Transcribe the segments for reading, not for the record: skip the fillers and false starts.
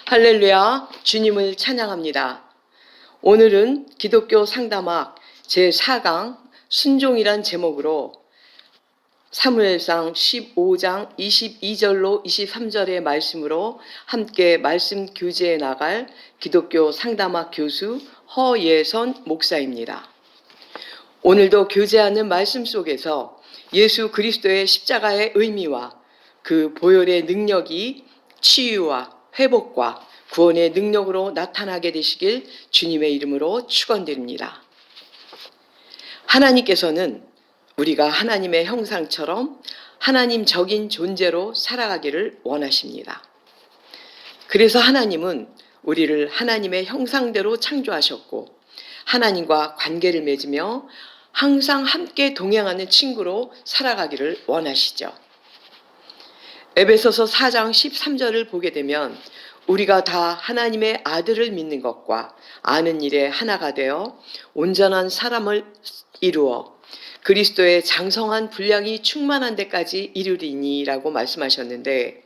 할렐루야, 주님을 찬양합니다. 오늘은 기독교 상담학 제4강 순종이란 제목으로 사무엘상 15장 22절로 23절의 말씀으로 함께 말씀 교제해 나갈 기독교 상담학 교수 허예선 목사입니다. 오늘도 교제하는 말씀 속에서 예수 그리스도의 십자가의 의미와 그 보혈의 능력이 치유와 회복과 구원의 능력으로 나타나게 되시길 주님의 이름으로 축원드립니다. 하나님께서는 우리가 하나님의 형상처럼 하나님적인 존재로 살아가기를 원하십니다. 그래서 하나님은 우리를 하나님의 형상대로 창조하셨고 하나님과 관계를 맺으며 항상 함께 동행하는 친구로 살아가기를 원하시죠. 에베소서 4장 13절을 보게 되면 우리가 다 하나님의 아들을 믿는 것과 아는 일에 하나가 되어 온전한 사람을 이루어 그리스도의 장성한 분량이 충만한 데까지 이르리니라고 말씀하셨는데,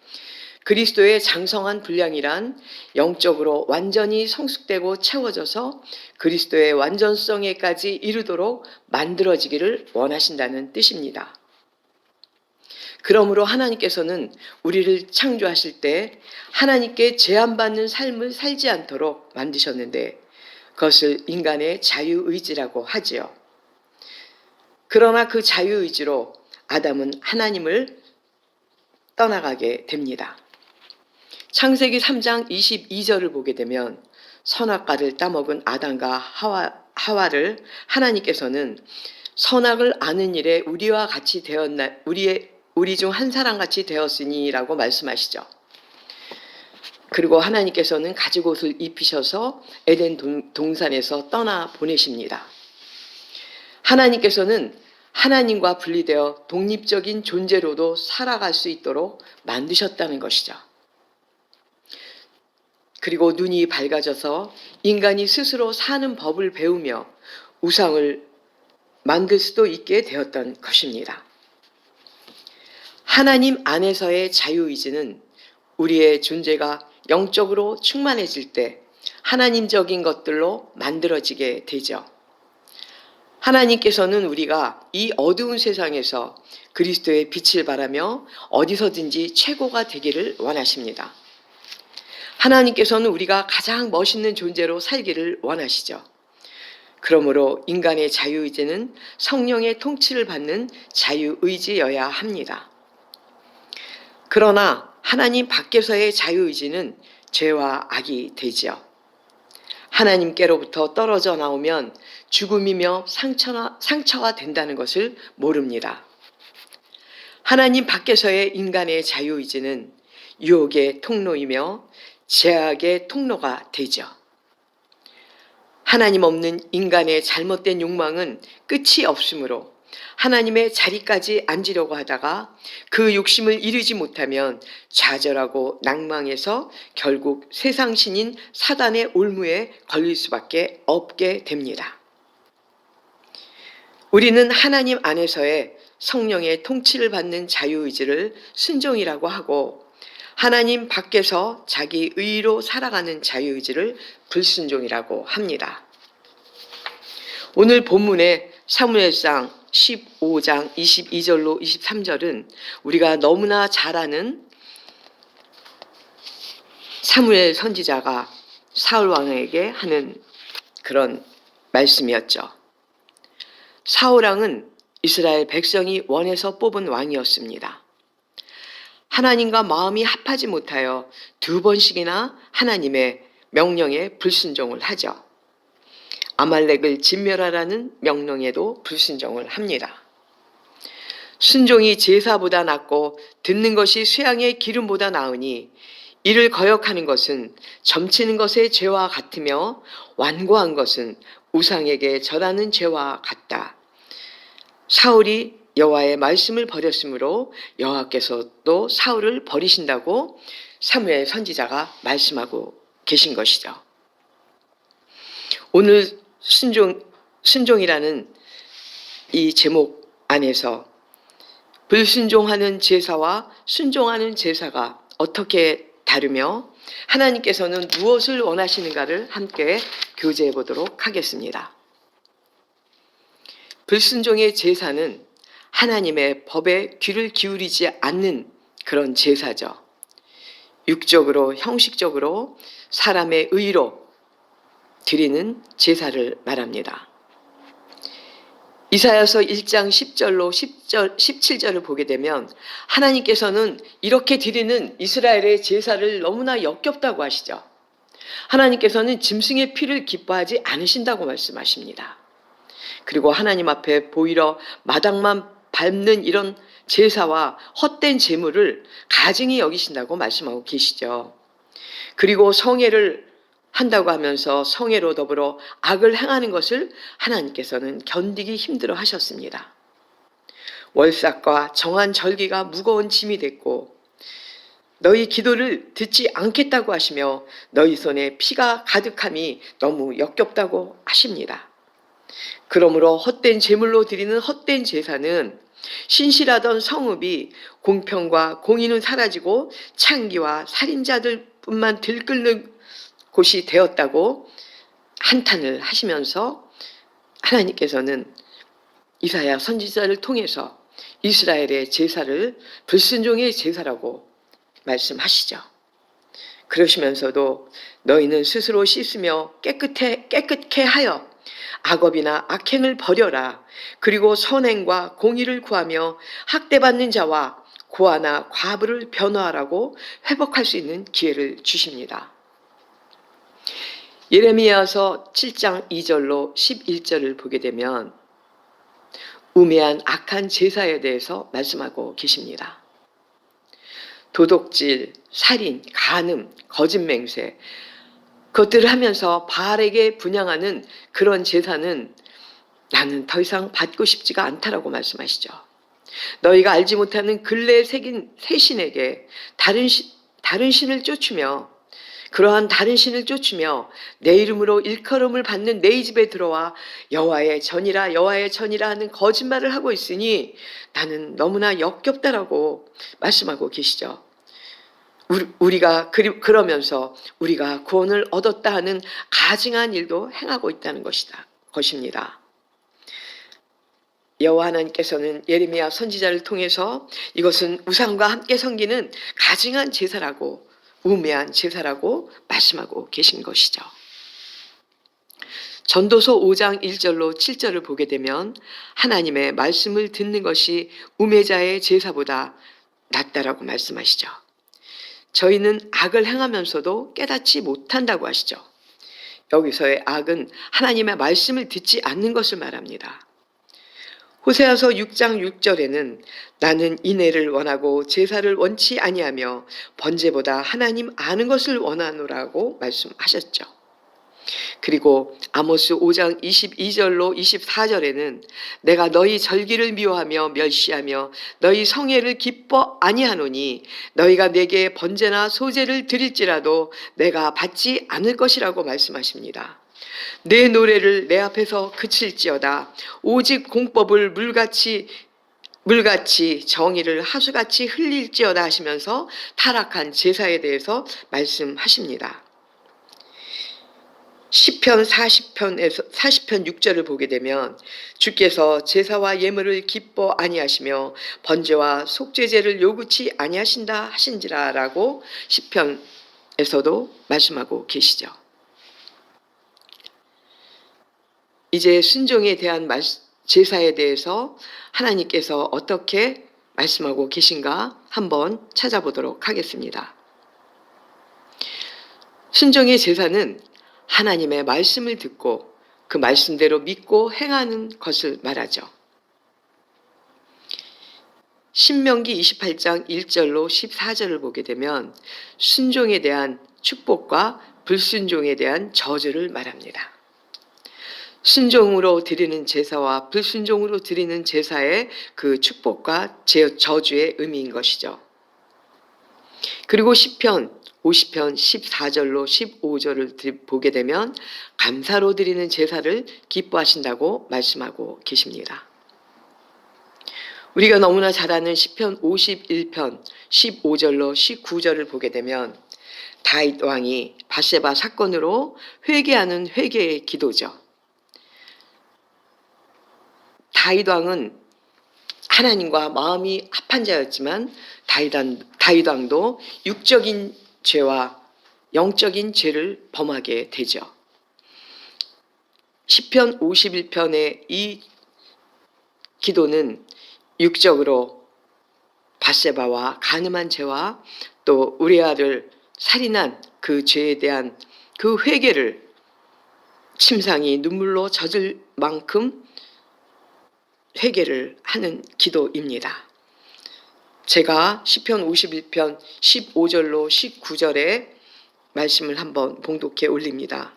그리스도의 장성한 분량이란 영적으로 완전히 성숙되고 채워져서 그리스도의 완전성에까지 이르도록 만들어지기를 원하신다는 뜻입니다. 그러므로 하나님께서는 우리를 창조하실 때 하나님께 제한받는 삶을 살지 않도록 만드셨는데 그것을 인간의 자유의지라고 하지요. 그러나 그 자유의지로 아담은 하나님을 떠나가게 됩니다. 창세기 3장 22절을 보게 되면 선악과를 따먹은 아담과 하와를 하나님께서는 선악을 아는 일에 우리와 같이 되었나 우리 중 한 사람같이 되었으니라고 말씀하시죠. 그리고 하나님께서는 가죽옷을 입히셔서 에덴 동산에서 떠나 보내십니다. 하나님께서는 하나님과 분리되어 독립적인 존재로도 살아갈 수 있도록 만드셨다는 것이죠. 그리고 눈이 밝아져서 인간이 스스로 사는 법을 배우며 우상을 만들 수도 있게 되었던 것입니다. 하나님 안에서의 자유의지는 우리의 존재가 영적으로 충만해질 때 하나님적인 것들로 만들어지게 되죠. 하나님께서는 우리가 이 어두운 세상에서 그리스도의 빛을 바라며 어디서든지 최고가 되기를 원하십니다. 하나님께서는 우리가 가장 멋있는 존재로 살기를 원하시죠. 그러므로 인간의 자유의지는 성령의 통치를 받는 자유의지여야 합니다. 그러나 하나님 밖에서의 자유의지는 죄와 악이 되지요. 하나님께로부터 떨어져 나오면 죽음이며 상처가 된다는 것을 모릅니다. 하나님 밖에서의 인간의 자유의지는 유혹의 통로이며 제약의 통로가 되죠. 하나님 없는 인간의 잘못된 욕망은 끝이 없으므로 하나님의 자리까지 앉으려고 하다가 그 욕심을 이루지 못하면 좌절하고 낭망해서 결국 세상신인 사단의 올무에 걸릴 수밖에 없게 됩니다. 우리는 하나님 안에서의 성령의 통치를 받는 자유의지를 순종이라고 하고 하나님 밖에서 자기 의로 살아가는 자유의지를 불순종이라고 합니다. 오늘 본문의 사무엘상 15장 22절로 23절은 우리가 너무나 잘 아는 사무엘 선지자가 사울 왕에게 하는 그런 말씀이었죠. 사울 왕은 이스라엘 백성이 원해서 뽑은 왕이었습니다. 하나님과 마음이 합하지 못하여 2번씩이나 하나님의 명령에 불순종을 하죠. 아말렉을 진멸하라는 명령에도 불순종을 합니다. 순종이 제사보다 낫고 듣는 것이 쇠향의 기름보다 나으니 이를 거역하는 것은 점치는 것의 죄와 같으며 완고한 것은 우상에게 절하는 죄와 같다. 사울이 여호와의 말씀을 버렸으므로 여호와께서도 사울을 버리신다고 사무엘 선지자가 말씀하고 계신 것이죠. 오늘 순종이라는 이 제목 안에서 불순종하는 제사와 순종하는 제사가 어떻게 다르며 하나님께서는 무엇을 원하시는가를 함께 교제해 보도록 하겠습니다. 불순종의 제사는 하나님의 법에 귀를 기울이지 않는 그런 제사죠. 육적으로, 형식적으로 사람의 의로 드리는 제사를 말합니다. 이사야서 1장 10절로 17절을 보게 되면 하나님께서는 이렇게 드리는 이스라엘의 제사를 너무나 역겹다고 하시죠. 하나님께서는 짐승의 피를 기뻐하지 않으신다고 말씀하십니다. 그리고 하나님 앞에 보이러 마당만 밟는 이런 제사와 헛된 제물을 가증히 여기신다고 말씀하고 계시죠. 그리고 성회를 한다고 하면서 성회로 더불어 악을 행하는 것을 하나님께서는 견디기 힘들어 하셨습니다. 월삭과 정한 절기가 무거운 짐이 됐고 너희 기도를 듣지 않겠다고 하시며 너희 손에 피가 가득함이 너무 역겹다고 하십니다. 그러므로 헛된 제물로 드리는 헛된 제사는 신실하던 성읍이 공평과 공의는 사라지고 창기와 살인자들뿐만 들끓는 곳이 되었다고 한탄을 하시면서 하나님께서는 이사야 선지자를 통해서 이스라엘의 제사를 불순종의 제사라고 말씀하시죠. 그러시면서도 너희는 스스로 씻으며 깨끗해 하여 악업이나 악행을 버려라. 그리고 선행과 공의를 구하며 학대받는 자와 고아나 과부를 변호하라고 회복할 수 있는 기회를 주십니다. 예레미야서 7장 2절로 11절을 보게 되면 우매한 악한 제사에 대해서 말씀하고 계십니다. 도둑질, 살인, 간음, 거짓맹세 그것들을 하면서 바알에게 분향하는 그런 제사는 나는 더 이상 받고 싶지가 않다라고 말씀하시죠. 너희가 알지 못하는 근래에 새긴 새 신에게 다른 신을 쫓으며 그러한 다른 신을 쫓으며 내 이름으로 일컬음을 받는 내 집에 들어와 여호와의 전이라 하는 거짓말을 하고 있으니 나는 너무나 역겹다라고 말씀하고 계시죠. 우리가 그러면서 우리가 구원을 얻었다 하는 가증한 일도 행하고 있다는 것입니다. 여호와 하나님께서는 예레미야 선지자를 통해서 이것은 우상과 함께 섬기는 가증한 제사라고 우매한 제사라고 말씀하고 계신 것이죠. 전도서 5장 1절로 7절을 보게 되면 하나님의 말씀을 듣는 것이 우매자의 제사보다 낫다라고 말씀하시죠. 저희는 악을 행하면서도 깨닫지 못한다고 하시죠. 여기서의 악은 하나님의 말씀을 듣지 않는 것을 말합니다. 호세아서 6장 6절에는 나는 인애를 원하고 제사를 원치 아니하며 번제보다 하나님 아는 것을 원하노라고 말씀하셨죠. 그리고 아모스 5장 22절로 24절에는 내가 너희 절기를 미워하며 멸시하며 너희 성회를 기뻐 아니하노니 너희가 내게 번제나 소제를 드릴지라도 내가 받지 않을 것이라고 말씀하십니다. 내 노래를 내 앞에서 그칠지어다. 오직 공법을 물같이 정의를 하수같이 흘릴지어다 하시면서 타락한 제사에 대해서 말씀하십니다. 시편 40편 6절을 보게 되면 주께서 제사와 예물을 기뻐 아니하시며 번제와 속죄제를 요구치 아니하신다 하신지라라고 시편에서도 말씀하고 계시죠. 이제 순종에 대한 제사에 대해서 하나님께서 어떻게 말씀하고 계신가 한번 찾아보도록 하겠습니다. 순종의 제사는 하나님의 말씀을 듣고 그 말씀대로 믿고 행하는 것을 말하죠. 신명기 28장 1절로 14절을 보게 되면 순종에 대한 축복과 불순종에 대한 저주를 말합니다. 순종으로 드리는 제사와 불순종으로 드리는 제사의 그 축복과 저주의 의미인 것이죠. 그리고 시편 50편 14절로 15절을 보게 되면 감사로 드리는 제사를 기뻐하신다고 말씀하고 계십니다. 우리가 너무나 잘 아는 시편 51편 15절로 19절을 보게 되면 다윗 왕이 밧세바 사건으로 회개하는 회개의 기도죠. 다윗 왕은 하나님과 마음이 합한 자였지만 다윗 왕도 육적인 죄와 영적인 죄를 범하게 되죠. 시편 51편의 이 기도는 육적으로 밧세바와 간음한 죄와 또 우리아를 살인한 그 죄에 대한 그 회개를 침상이 눈물로 젖을 만큼 회개를 하는 기도입니다. 제가 시편 51편 15절로 19절의 말씀을 한번 봉독해 올립니다.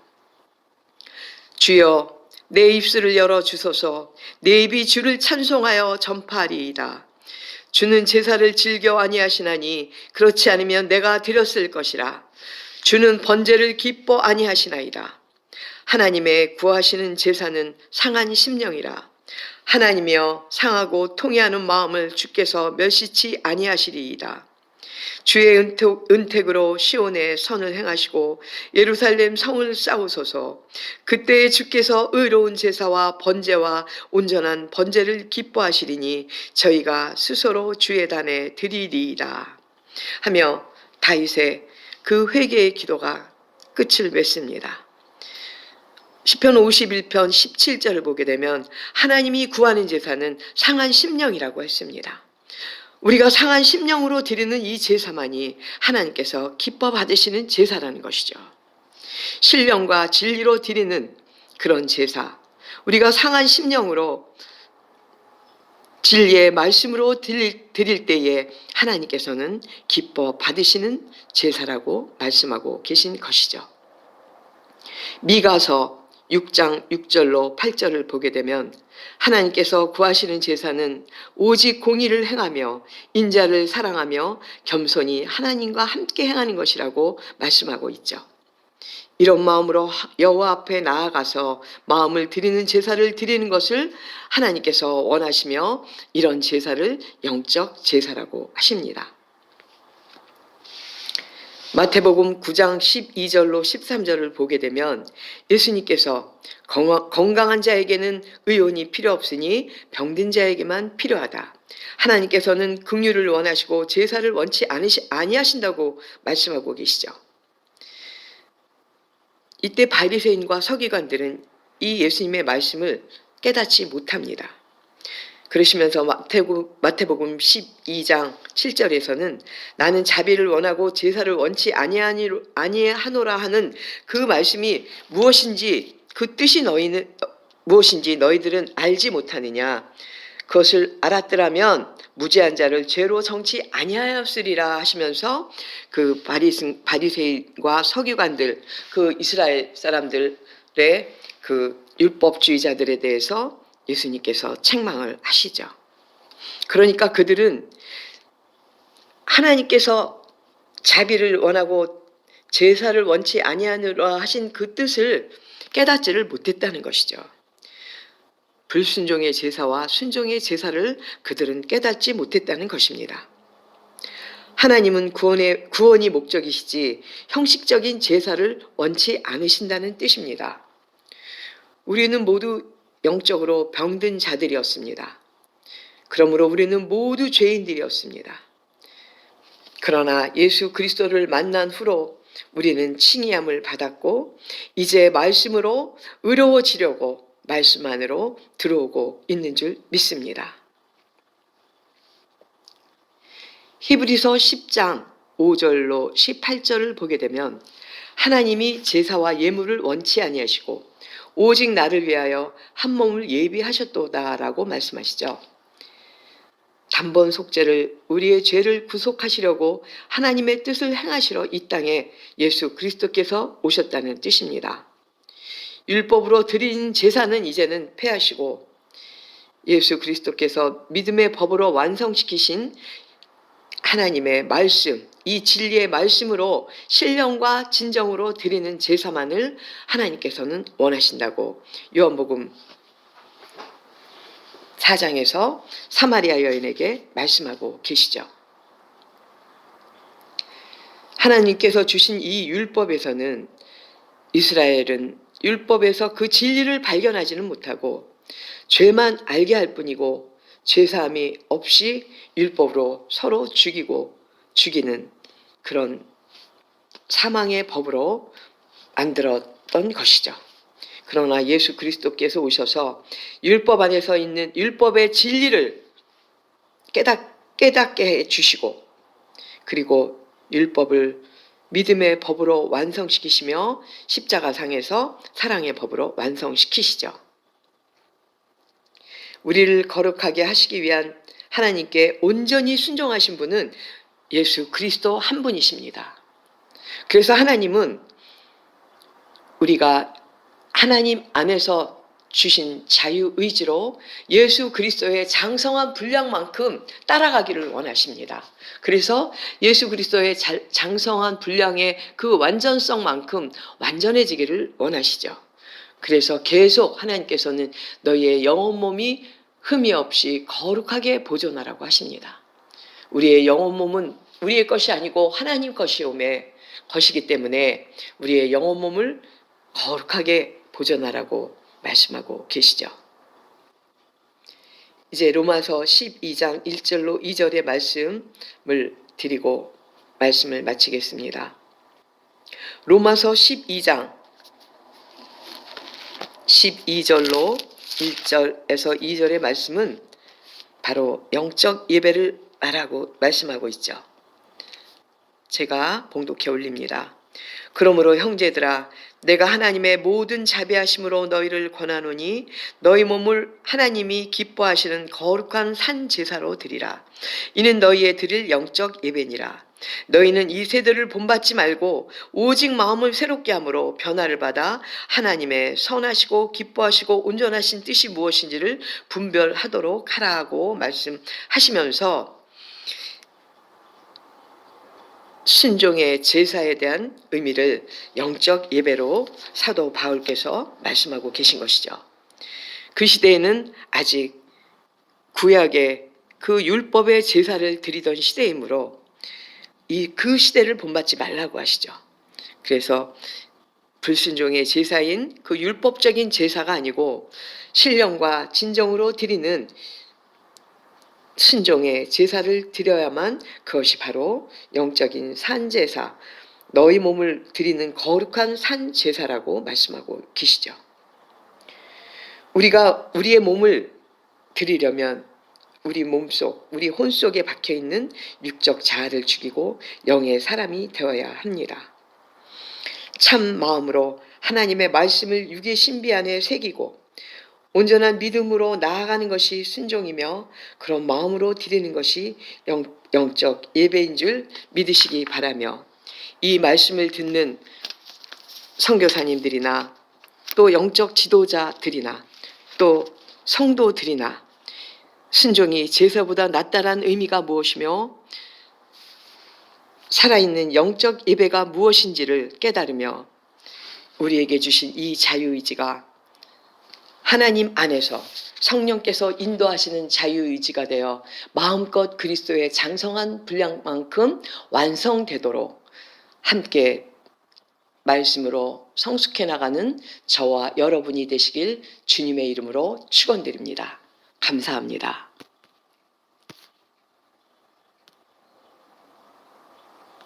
주여 내 입술을 열어 주소서. 내 입이 주를 찬송하여 전파하리이다. 주는 제사를 즐겨 아니하시나니 그렇지 않으면 내가 드렸을 것이라. 주는 번제를 기뻐 아니하시나이다. 하나님의 구하시는 제사는 상한 심령이라. 하나님이여 상하고 통회하는 마음을 주께서 멸시치 아니하시리이다. 주의 은택으로 시온에 선을 행하시고 예루살렘 성을 쌓으소서. 그때에 주께서 의로운 제사와 번제와 온전한 번제를 기뻐하시리니 저희가 스스로 주의 단에 드리리이다 하며 다윗의 그 회개의 기도가 끝을 맺습니다. 시편 51편 17절을 보게 되면 하나님이 구하는 제사는 상한 심령이라고 했습니다. 우리가 상한 심령으로 드리는 이 제사만이 하나님께서 기뻐 받으시는 제사라는 것이죠. 신령과 진리로 드리는 그런 제사, 우리가 상한 심령으로 진리의 말씀으로 드릴 때에 하나님께서는 기뻐 받으시는 제사라고 말씀하고 계신 것이죠. 미가서 6장 6절로 8절을 보게 되면 하나님께서 구하시는 제사는 오직 공의를 행하며 인자를 사랑하며 겸손히 하나님과 함께 행하는 것이라고 말씀하고 있죠. 이런 마음으로 여호와 앞에 나아가서 마음을 드리는 제사를 드리는 것을 하나님께서 원하시며 이런 제사를 영적 제사라고 하십니다. 마태복음 9장 12절로 13절을 보게 되면 예수님께서 건강한 자에게는 의원이 필요 없으니 병든 자에게만 필요하다. 하나님께서는 긍휼을 원하시고 제사를 원치 아니하신다고 말씀하고 계시죠. 이때 바리새인과 서기관들은 이 예수님의 말씀을 깨닫지 못합니다. 그러시면서 마태복음 12장 7절에서는 나는 자비를 원하고 제사를 원치 아니하노라 하는 그 말씀이 무엇인지 그 뜻이 무엇인지 너희들은 알지 못하느냐. 그것을 알았더라면 무죄한 자를 죄로 정치 아니하였으리라 하시면서 그 바리새인과 서기관들, 그 이스라엘 사람들의 그 율법주의자들에 대해서 예수님께서 책망을 하시죠. 그러니까 그들은 하나님께서 자비를 원하고 제사를 원치 아니하노라 하신 그 뜻을 깨닫지를 못했다는 것이죠. 불순종의 제사와 순종의 제사를 그들은 깨닫지 못했다는 것입니다. 하나님은 구원이 목적이시지 형식적인 제사를 원치 않으신다는 뜻입니다. 우리는 모두 영적으로 병든 자들이었습니다. 그러므로 우리는 모두 죄인들이었습니다. 그러나 예수 그리스도를 만난 후로 우리는 칭의함을 받았고 이제 말씀으로 의로워지려고 말씀 안으로 들어오고 있는 줄 믿습니다. 히브리서 10장 5절로 18절을 보게 되면 하나님이 제사와 예물을 원치 아니하시고 오직 나를 위하여 한 몸을 예비하셨도다라고 말씀하시죠. 단번 속죄를 우리의 죄를 구속하시려고 하나님의 뜻을 행하시러 이 땅에 예수 그리스도께서 오셨다는 뜻입니다. 율법으로 드린 제사는 이제는 폐하시고 예수 그리스도께서 믿음의 법으로 완성시키신 하나님의 말씀, 이 진리의 말씀으로 신령과 진정으로 드리는 제사만을 하나님께서는 원하신다고 요한복음 4장에서 사마리아 여인에게 말씀하고 계시죠. 하나님께서 주신 이 율법에서는 이스라엘은 율법에서 그 진리를 발견하지는 못하고 죄만 알게 할 뿐이고 죄사함이 없이 율법으로 서로 죽이는 그런 사망의 법으로 만들었던 것이죠. 그러나 예수 그리스도께서 오셔서 율법 안에서 있는 율법의 진리를 깨닫게 해주시고, 그리고 율법을 믿음의 법으로 완성시키시며 십자가상에서 사랑의 법으로 완성시키시죠. 우리를 거룩하게 하시기 위한 하나님께 온전히 순종하신 분은 예수 그리스도 한 분이십니다. 그래서 하나님은 우리가 하나님 안에서 주신 자유의지로 예수 그리스도의 장성한 분량만큼 따라가기를 원하십니다. 그래서 예수 그리스도의 장성한 분량의 그 완전성만큼 완전해지기를 원하시죠. 그래서 계속 하나님께서는 너희의 영혼 몸이 흠이 없이 거룩하게 보존하라고 하십니다. 우리의 영혼 몸은 우리의 것이 아니고 하나님 것이기 때문에 우리의 영혼 몸을 거룩하게 보존하라고 말씀하고 계시죠. 이제 로마서 12장 1절로 2절의 말씀을 드리고 말씀을 마치겠습니다. 로마서 12장 12절로 1절에서 2절의 말씀은 바로 영적 예배를 말씀하고 있죠. 제가 봉독해 올립니다. 그러므로 형제들아, 내가 하나님의 모든 자비하심으로 너희를 권하노니 너희 몸을 하나님이 기뻐하시는 거룩한 산 제사로 드리라. 이는 너희의 드릴 영적 예배니라. 너희는 이 세대를 본받지 말고 오직 마음을 새롭게 함으로 변화를 받아 하나님의 선하시고 기뻐하시고 온전하신 뜻이 무엇인지를 분별하도록 하라 하고 말씀하시면서 순종의 제사에 대한 의미를 영적 예배로 사도 바울께서 말씀하고 계신 것이죠. 그 시대에는 아직 구약의 그 율법의 제사를 드리던 시대이므로 그 시대를 본받지 말라고 하시죠. 그래서 불순종의 제사인 그 율법적인 제사가 아니고 신령과 진정으로 드리는 순종의 제사를 드려야만 그것이 바로 영적인 산제사, 너희 몸을 드리는 거룩한 산제사라고 말씀하고 계시죠. 우리가 우리의 몸을 드리려면 우리 몸속, 우리 혼 속에 박혀있는 육적 자아를 죽이고 영의 사람이 되어야 합니다. 참 마음으로 하나님의 말씀을 육의 신비 안에 새기고 온전한 믿음으로 나아가는 것이 순종이며 그런 마음으로 드리는 것이 영적 예배인 줄 믿으시기 바라며, 이 말씀을 듣는 선교사님들이나 또 영적 지도자들이나 또 성도들이나 순종이 제사보다 낫다란 의미가 무엇이며 살아있는 영적 예배가 무엇인지를 깨달으며 우리에게 주신 이 자유의지가 하나님 안에서 성령께서 인도하시는 자유의지가 되어 마음껏 그리스도의 장성한 분량만큼 완성되도록 함께 말씀으로 성숙해 나가는 저와 여러분이 되시길 주님의 이름으로 축원드립니다. 감사합니다.